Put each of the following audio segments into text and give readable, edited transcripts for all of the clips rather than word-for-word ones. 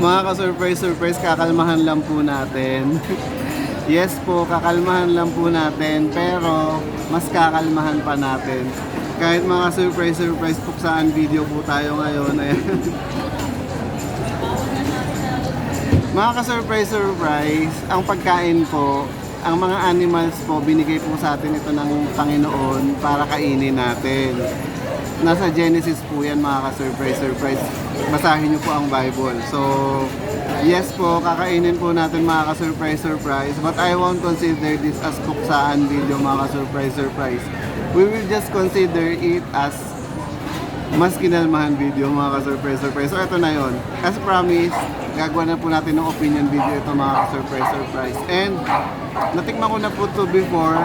Mga ka-surprise, kakalmahan lang po natin. Yes po, kakalmahan lang po natin, pero mas kakalmahan pa natin. Kahit mga surprise, puksaan video po tayo ngayon. Ayan. Mga ka-surprise, ang pagkain po, ang mga animals po, binigay po sa atin ito ng Panginoon para kainin natin. Nasa Genesis po yan mga ka-surprise. Basahin nyo po ang Bible. So, yes po, kakainin po natin mga ka-surprise. But I won't consider this as puksaan video mga ka-surprise. We will just consider it as mas kinalmahan video mga ka-surprise. So, ito na yon. As promised, gagawa na po natin ng opinion video ito mga ka-surprise. And, natikman ko na po ito before,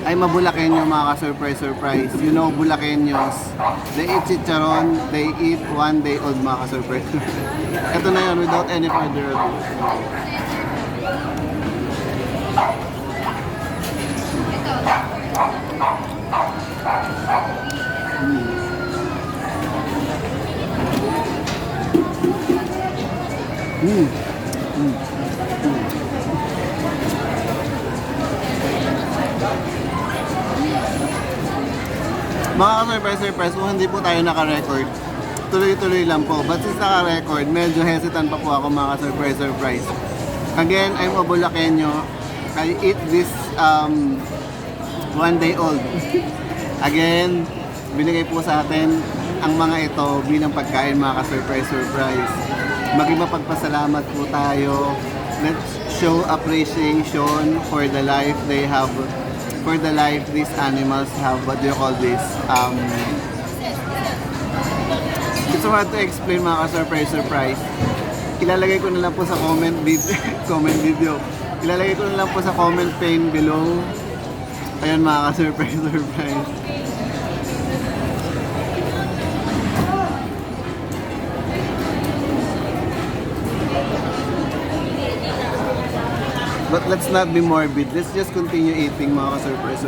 ay mabulakenyo mga ka-surprise. You know, Bulakenyos, they eat chicharon, they eat one day old mga ka-surprise. Ito na yun, without any further ado. Mga ka-surprise, kung hindi po tayo naka-record, tuloy-tuloy lang po. But since naka-record, medyo hesitant pa po ako mga ka-surprise. Again, I'm a Bulakenyo. I eat this one day old. Again, binigay po sa atin ang mga ito bilang pagkain mga ka-surprise. Maging mapagpasalamat po tayo. Let's show appreciation for the life they have, for the life these animals have. What do you call this? It's so hard to explain mga ka-surprise. Ilalagay ko na lang po sa comment video. Ilalagay ko na lang po sa comment pane below. Ayan mga ka-surprise. But let's not be morbid. Let's just continue eating mga ka-surprise.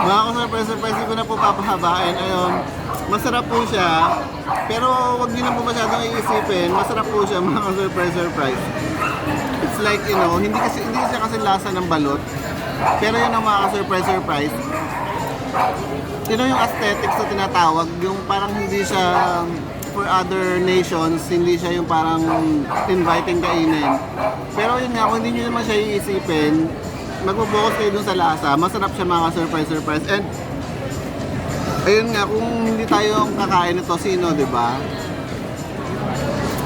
Mga ka-surprise, ko na po papahabain. Ayun, masarap po siya. Pero wag niyo na po masyadong iisipin. Masarap po siya mga ka-surprise. It's like, you know, hindi siya kasi lasa ng balot. Pero yun ang mga ka-surprise. You know yung aesthetics na tinatawag, yung parang hindi siya for other nations, hindi siya yung parang inviting kainin. Pero yun nga, kung hindi nyo naman siya iisipin, magpo-focus kayo dun sa lasa, masarap siya mga surprise. And ayun nga, kung hindi tayo kakain ito, sino, di ba?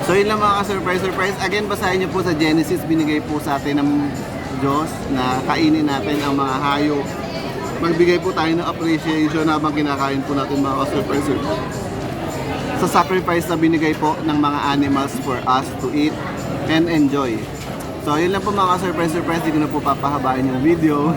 So yun lang mga surprise. Again, basahin niyo po sa Genesis, binigay po sa atin ng Diyos na kainin natin ang mga hayop. Magbigay po tayo ng appreciation habang kinakain po natin mga surprise. Sa sacrifice na binigay po ng mga animals for us to eat and enjoy. So yun lang po mga surprise. Hindi ko na po papahabain yung video.